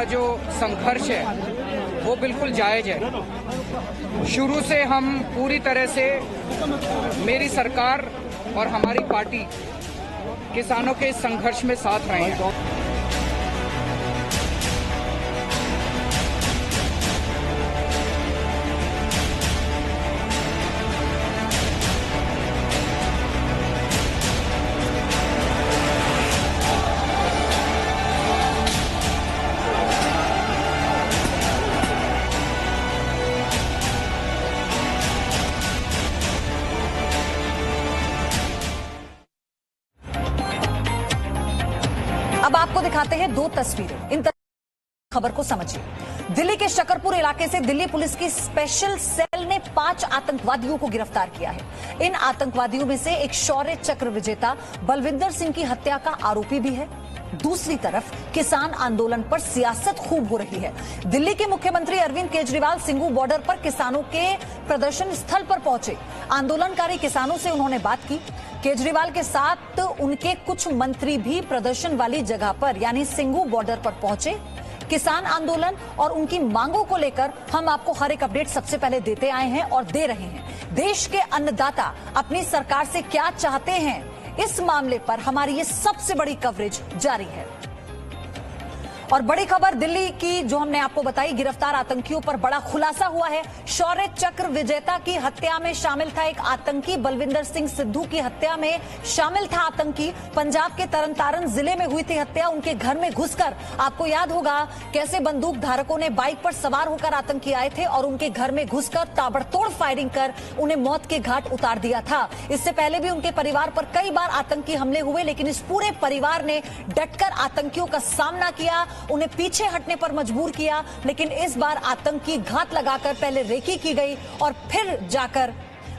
का जो संघर्ष है वो बिल्कुल जायज है। शुरू से हम पूरी तरह से मेरी सरकार और हमारी पार्टी किसानों के इस संघर्ष में साथ रहे हैं। अब आपको दिखाते हैं दो तस्वीरें। इन खबर को समझिए। दिल्ली के शकरपुर इलाके से दिल्ली पुलिस की स्पेशल सेल ने 5 आतंकवादियों को गिरफ्तार किया है। इन आतंकवादियों में से एक शौर्य चक्र विजेता बलविंदर सिंह की हत्या का आरोपी भी है। दूसरी तरफ किसान आंदोलन पर सियासत खूब हो रही है। दिल्ली के मुख्यमंत्री अरविंद केजरीवाल सिंगू बॉर्डर पर किसानों के प्रदर्शन स्थल पर पहुंचे। आंदोलनकारी किसानों से उन्होंने बात की। केजरीवाल के साथ उनके कुछ मंत्री भी प्रदर्शन वाली जगह पर यानी सिंगू बॉर्डर पर पहुंचे। किसान आंदोलन और उनकी मांगों को लेकर हम आपको हर एक अपडेट सबसे पहले देते आए हैं और दे रहे हैं। देश के अन्नदाता अपनी सरकार से क्या चाहते हैं, इस मामले पर हमारी ये सबसे बड़ी कवरेज जारी है। और बड़ी खबर दिल्ली की जो हमने आपको बताई, गिरफ्तार आतंकियों पर बड़ा खुलासा हुआ है। शौर्य चक्र विजेता की हत्या में शामिल था एक आतंकी, बलविंदर सिंह सिद्धू की हत्या में शामिल था आतंकी। पंजाब के तरनतारन जिले में हुई थी हत्या। उनके घर में घुसकर, आपको याद होगा कैसे बंदूक धारकों ने बाइक पर सवार होकर आतंकी आए थे और उनके घर में घुसकर ताबड़तोड़ फायरिंग कर उन्हें मौत के घाट उतार दिया था। इससे पहले भी उनके परिवार पर कई बार आतंकी हमले हुए, लेकिन इस पूरे परिवार ने डटकर आतंकियों का सामना किया, उन्हें पीछे हटने पर मजबूर किया। लेकिन इस बार आतंकी घात लगाकर पहले रेकी की गई और फिर जाकर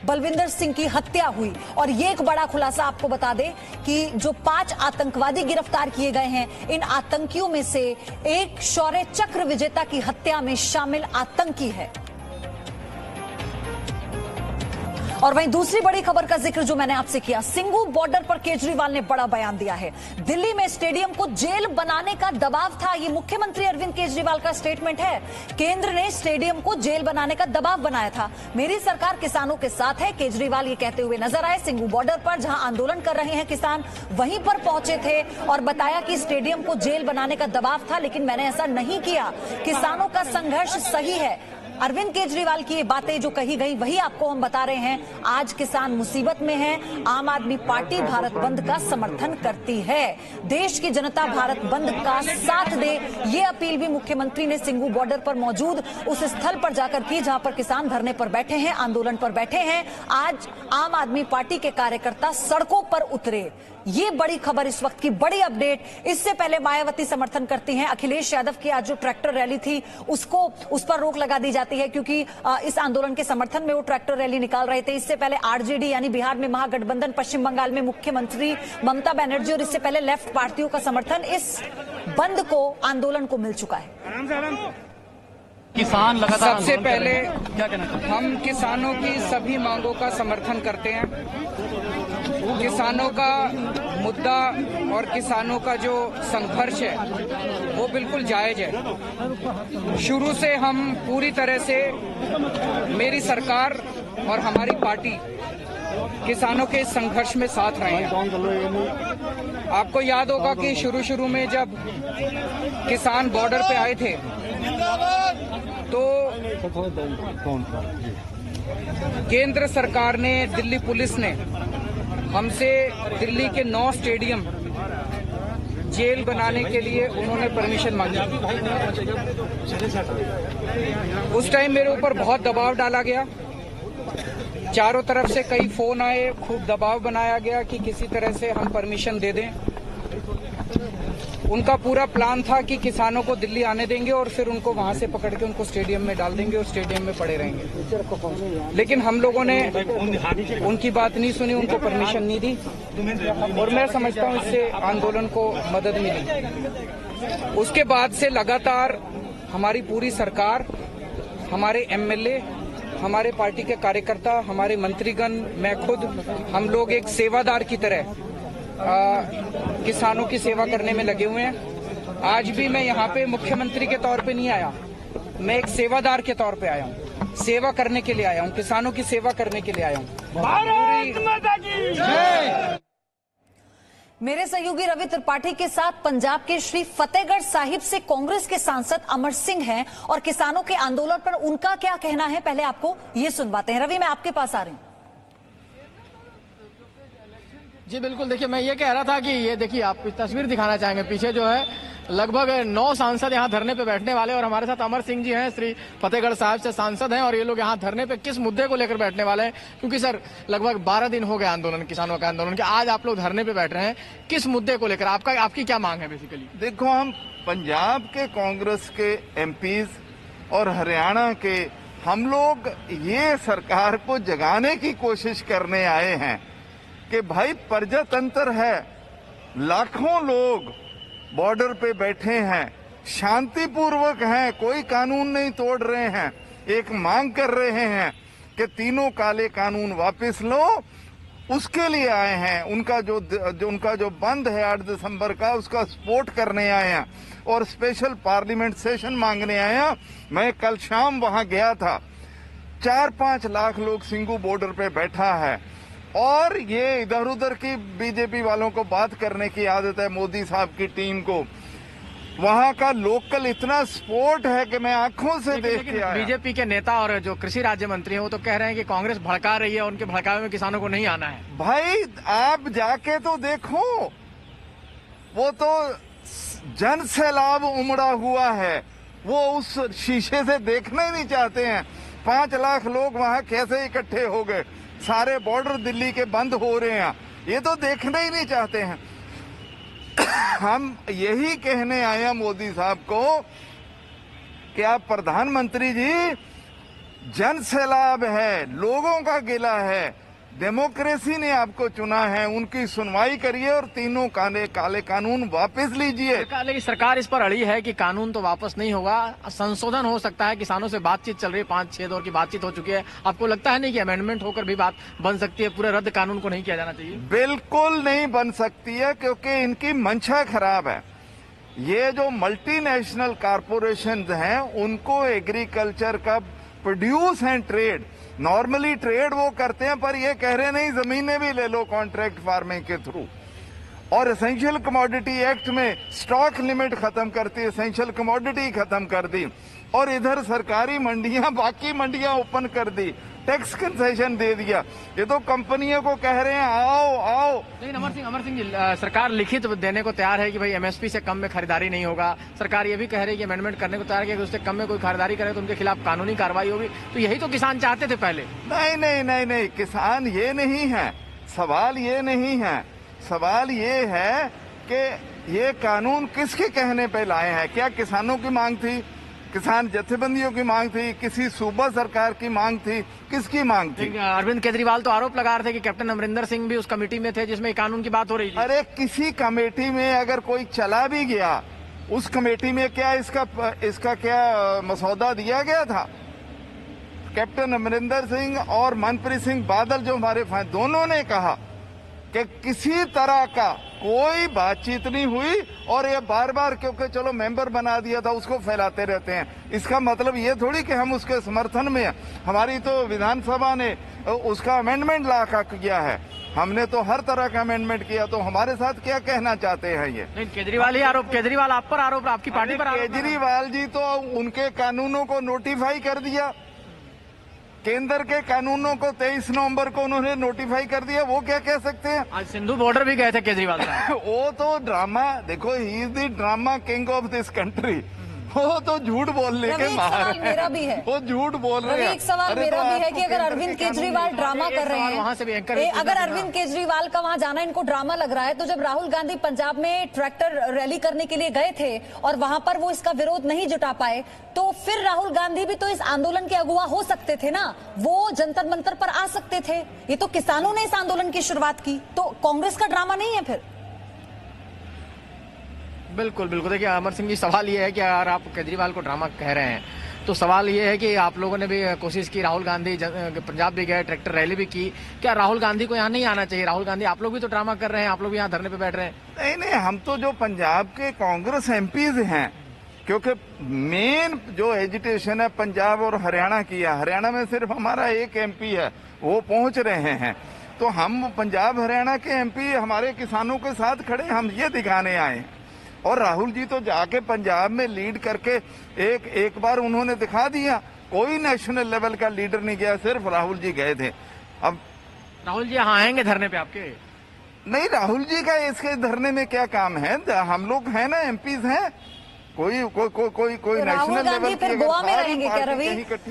बलविंदर सिंह की हत्या हुई। और ये एक बड़ा खुलासा आपको बता दें कि जो 5 आतंकवादी गिरफ्तार किए गए हैं, इन आतंकियों में से एक शौर्य चक्र विजेता की हत्या में शामिल आतंकी है। और वहीं दूसरी बड़ी खबर का जिक्र जो मैंने आपसे किया, सिंगू बॉर्डर पर केजरीवाल ने बड़ा बयान दिया है। दिल्ली में स्टेडियम को जेल बनाने का दबाव था, ये मुख्यमंत्री अरविंद केजरीवाल का स्टेटमेंट है। केंद्र ने स्टेडियम को जेल बनाने का दबाव बनाया था। मेरी सरकार किसानों के साथ है, केजरीवाल ये कहते हुए नजर आए। सिंगू बॉर्डर पर जहां आंदोलन कर रहे हैं किसान, वहीं पर पहुंचे थे और बताया कि स्टेडियम को जेल बनाने का दबाव था, लेकिन मैंने ऐसा नहीं किया। किसानों का संघर्ष सही है। अरविंद केजरीवाल की ये बातें जो कही गई वही आपको हम बता रहे हैं। आज किसान मुसीबत में है। आम आदमी पार्टी भारत बंद का समर्थन करती है। देश की जनता भारत बंद का साथ दे, ये अपील भी मुख्यमंत्री ने सिंगू बॉर्डर पर मौजूद उस स्थल पर जाकर की जहां पर किसान धरने पर बैठे हैं, आंदोलन पर बैठे हैं। आज आम आदमी पार्टी के कार्यकर्ता सड़कों पर उतरे। ये बड़ी खबर, इस वक्त की बड़ी अपडेट। इससे पहले मायावती समर्थन करती हैं। अखिलेश यादव की आज जो ट्रैक्टर रैली थी उस पर रोक लगा दी जाती है क्योंकि इस आंदोलन के समर्थन में वो ट्रैक्टर रैली निकाल रहे थे। इससे पहले आरजेडी यानी बिहार में महागठबंधन, पश्चिम बंगाल में मुख्यमंत्री ममता बनर्जी और इससे पहले लेफ्ट पार्टियों का समर्थन इस बंद को, आंदोलन को मिल चुका है। किसान लगातार सबसे पहले हम किसानों की सभी मांगों का समर्थन करते हैं। किसानों का मुद्दा और किसानों का जो संघर्ष है वो बिल्कुल जायज है। शुरू से हम पूरी तरह से मेरी सरकार और हमारी पार्टी किसानों के इस संघर्ष में साथ रहे हैं। आपको याद होगा कि शुरू में जब किसान बॉर्डर पे आए थे तो केंद्र सरकार ने, दिल्ली पुलिस ने हमसे दिल्ली के 9 स्टेडियम जेल बनाने के लिए उन्होंने परमिशन मांगी। उस टाइम मेरे ऊपर बहुत दबाव डाला गया। चारों तरफ से कई फोन आए, खूब दबाव बनाया गया कि किसी तरह से हम परमिशन दे दें। उनका पूरा प्लान था कि किसानों को दिल्ली आने देंगे और फिर उनको वहां से पकड़ के उनको स्टेडियम में डाल देंगे और स्टेडियम में पड़े रहेंगे। लेकिन हम लोगों ने उनकी बात नहीं सुनी, उनको परमिशन नहीं दी और मैं समझता हूं इससे आंदोलन को मदद मिली। उसके बाद से लगातार हमारी पूरी सरकार, हमारे एमएलए, हमारे पार्टी के कार्यकर्ता, हमारे मंत्रीगण, मैं खुद, हम लोग एक सेवादार की तरह किसानों की सेवा करने में लगे हुए हैं। आज भी मैं यहाँ पे मुख्यमंत्री के तौर पे नहीं आया, मैं एक सेवादार के तौर पे आया हूँ, सेवा करने के लिए आया हूँ, किसानों की सेवा करने के लिए आया हूँ। मेरे सहयोगी रवि त्रिपाठी के साथ पंजाब के श्री फतेहगढ़ साहिब से कांग्रेस के सांसद अमर सिंह हैं और किसानों के आंदोलन पर उनका क्या कहना है, पहले आपको ये सुनवाते हैं। रवि, मैं आपके पास आ रही हूँ। जी बिल्कुल, देखिए मैं ये कह रहा था कि ये देखिए आप तस्वीर दिखाना चाहेंगे, पीछे जो है लगभग 9 सांसद यहाँ धरने पे बैठने वाले, और हमारे साथ अमर सिंह जी हैं, श्री फतेहगढ़ साहिब से सांसद हैं, और ये लोग यहाँ धरने पे किस मुद्दे को लेकर बैठने वाले हैं, क्योंकि सर लगभग 12 दिन हो गए आंदोलन, किसानों का आंदोलन के, आज आप लोग धरने पे बैठ रहे हैं, किस मुद्दे को लेकर आपकी क्या मांग है बेसिकली? देखो, हम पंजाब के कांग्रेस के एमपीज और हरियाणा के हम लोग ये सरकार को जगाने की कोशिश करने आए हैं कि भाई प्रजातंत्र है, लाखों लोग बॉर्डर पे बैठे हैं, शांतिपूर्वक हैं, कोई कानून नहीं तोड़ रहे हैं, एक मांग कर रहे हैं कि तीनों काले कानून वापस लो, उसके लिए आए हैं। उनका जो बंद है 8 दिसंबर का, उसका सपोर्ट करने आए हैं और स्पेशल पार्लियामेंट सेशन मांगने आए हैं। मैं कल शाम वहां गया था, 4-5 लाख लोग सिंगू बॉर्डर पे बैठा है, और ये इधर उधर की बीजेपी वालों को बात करने की आदत है, मोदी साहब की टीम को। वहां का लोकल इतना सपोर्ट है कि मैं आंखों से देख के आया। बीजेपी के नेता और जो कृषि राज्य मंत्री हैं वो तो कह रहे हैं कि कांग्रेस भड़का रही है, उनके भड़कावे में किसानों को नहीं आना है। भाई आप जाके तो देखो, वो तो जन सैलाब उमड़ा हुआ है, वो उस शीशे से देखना ही नहीं चाहते हैं। 5 लाख लोग वहां कैसे इकट्ठे हो गए, सारे बॉर्डर दिल्ली के बंद हो रहे हैं, ये तो देखना ही नहीं चाहते हैं। हम यही कहने आए हैं मोदी साहब को कि आप प्रधानमंत्री जी, जन सैलाब है, लोगों का गिला है, डेमोक्रेसी ने आपको चुना है, उनकी सुनवाई करिए और तीनों काले कानून वापस लीजिए। लेकिन सरकार इस पर अड़ी है कि कानून तो वापस नहीं होगा, संशोधन हो सकता है, किसानों से बातचीत चल रही है, 5-6 दौर की बातचीत हो चुकी है। आपको लगता है नहीं कि अमेंडमेंट होकर भी बात बन सकती है, पूरे रद्द कानून को नहीं किया जाना चाहिए? बिल्कुल नहीं बन सकती है, क्योंकि इनकी मंशा खराब है। ये जो मल्टीनेशनल कॉरपोरेशन हैं, उनको एग्रीकल्चर का produce and trade, normally trade वो करते हैं, पर ये कह रहे नहीं जमीनें भी ले लो कॉन्ट्रैक्ट फार्मिंग के थ्रू, और एसेंशियल कमोडिटी एक्ट में स्टॉक लिमिट खत्म करती, एसेंशियल कमोडिटी खत्म कर दी, और इधर सरकारी मंडियां, बाकी मंडियां ओपन कर दी, टैक्स कंसेशन दे दिया। ये तो कंपनियों को कह रहे हैं आओ आओ। लेकिन अमर सिंह जी, सरकार लिखित देने को तैयार है कि भाई एमएसपी से कम में खरीदारी नहीं होगा। सरकार ये भी कह रही है कि अमेंडमेंट करने को तैयार है कि उससे कम में कोई खरीदारी करे तो उनके खिलाफ कानूनी कार्रवाई होगी। तो यही तो किसान चाहते थे पहले। नहीं, किसान ये नहीं है, सवाल ये नहीं है, सवाल ये है कि ये कानून किसके कहने पे लाए हैं? क्या किसानों की मांग थी, किसान जथेबंदियों की मांग थी, किसी सूबा सरकार की मांग थी, किसकी मांग थी? अरविंद केजरीवाल तो आरोप लगा रहे थे कि कैप्टन अमरिंदर सिंह भी उस कमेटी में थे जिसमें कानून की बात हो रही थी। अरे किसी कमेटी में अगर कोई चला भी गया, उस कमेटी में क्या इसका क्या मसौदा दिया गया था? कैप्टन अमरिंदर सिंह और मनप्रीत सिंह बादल जो हमारे दोनों ने कहा कि किसी तरह का कोई बातचीत नहीं हुई, और ये बार बार क्योंकि चलो मेंबर बना दिया था उसको फैलाते रहते हैं। इसका मतलब ये थोड़ी कि हम उसके समर्थन में हैं। हमारी तो विधानसभा ने उसका अमेंडमेंट ला किया है, हमने तो हर तरह का अमेंडमेंट किया, तो हमारे साथ क्या कहना चाहते हैं ये? नहीं, केजरीवाल ही आरोप, केजरीवाल आप पर आरोप, आपकी पार्टी पर आरोप। केजरीवाल जी तो उनके कानूनों को नोटिफाई कर दिया, केंद्र के कानूनों को 23 नवंबर को उन्होंने नोटिफाई कर दिया, वो क्या कह सकते हैं? आज सिंधु बॉर्डर भी गए थे केजरीवाल साहब। वो तो ड्रामा, देखो he is the drama king of this country, वो तो झूठ बोलने के माहिर है। मेरा भी है, वो झूठ बोल रहे हैं। एक सवाल मेरा भी है कि अगर अरविंद केजरीवाल ड्रामा कर रहे हैं, वहां से भी अगर अरविंद केजरीवाल का वहां जाना इनको ड्रामा लग रहा है, तो जब राहुल गांधी पंजाब में ट्रैक्टर रैली करने के लिए गए थे और वहां पर वो इसका विरोध नहीं जुटा पाए, तो फिर राहुल गांधी भी तो इस आंदोलन के अगुवा हो सकते थे ना, वो जंतर मंतर पर आ सकते थे। ये तो किसानों ने इस आंदोलन की शुरुआत की, तो कांग्रेस का ड्रामा नहीं है फिर? बिल्कुल बिल्कुल, देखिए अमर सिंह जी, सवाल ये है कि अगर आप केजरीवाल को ड्रामा कह रहे हैं तो सवाल ये है कि आप लोगों ने भी कोशिश की, राहुल गांधी पंजाब भी गए, ट्रैक्टर रैली भी की, क्या राहुल गांधी को यहाँ नहीं आना चाहिए? राहुल गांधी, आप लोग भी तो ड्रामा कर रहे हैं, आप लोग भी यहाँ धरने पे बैठ रहे हैं। नहीं नहीं, हम तो जो पंजाब के कांग्रेस एमपीज हैं, क्योंकि मेन जो एजिटेशन है पंजाब और हरियाणा की है, हरियाणा में सिर्फ हमारा एक एमपी है, वो पहुंच रहे हैं, तो हम पंजाब हरियाणा के एमपी हमारे किसानों के साथ खड़े, हम ये दिखाने आए हैं। और राहुल जी तो जाके पंजाब में लीड करके एक बार उन्होंने दिखा दिया, कोई नेशनल लेवल का लीडर नहीं गया, सिर्फ राहुल जी गए थे। अब राहुल जी यहाँ आएंगे धरने पे आपके? नहीं, राहुल जी का इसके धरने में क्या काम है? हम लोग हैं ना, एमपीज हैं, कोई तो राहुल नेशनल गांधी लेवल फिर गोवा में रहेंगे क्या रवि?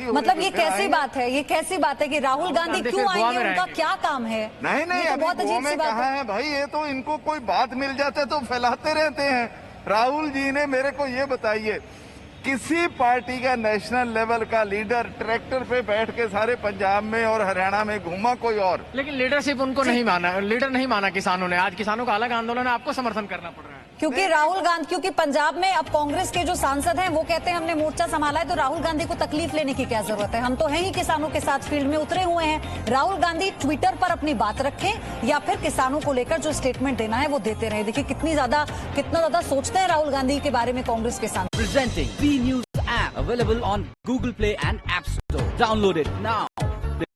मतलब ये कैसी बात है, ये कैसी बात है कि राहुल गांधी क्यों आएंगे, उनका क्या काम है? नहीं नहीं, तो अभी बहुत गोवा अजीब सी में बात कहा है भाई, ये तो इनको कोई बात मिल जाते तो फैलाते रहते हैं। राहुल जी ने मेरे को ये बताइए, किसी पार्टी का नेशनल लेवल का लीडर ट्रैक्टर पे बैठ के सारे पंजाब में और हरियाणा में घूमा कोई और? लेकिन लीडरशिप उनको नहीं माना, लीडर नहीं माना किसानों ने। आज किसानों का अलग आंदोलन है, आपको समर्थन करना पड़ रहा है। क्योंकि राहुल गांधी, क्योंकि पंजाब में अब कांग्रेस के जो सांसद हैं वो कहते हैं हमने मोर्चा संभाला है, तो राहुल गांधी को तकलीफ लेने की क्या जरूरत है? हम तो हैं ही किसानों के साथ, फील्ड में उतरे हुए हैं। राहुल गांधी ट्विटर पर अपनी बात रखें या फिर किसानों को लेकर जो स्टेटमेंट देना है वो देते रहे। देखिए कितना ज्यादा सोचते हैं राहुल गांधी के बारे में कांग्रेस के सांसद। Presenting B News app available on Google Play and App Store. Download it now.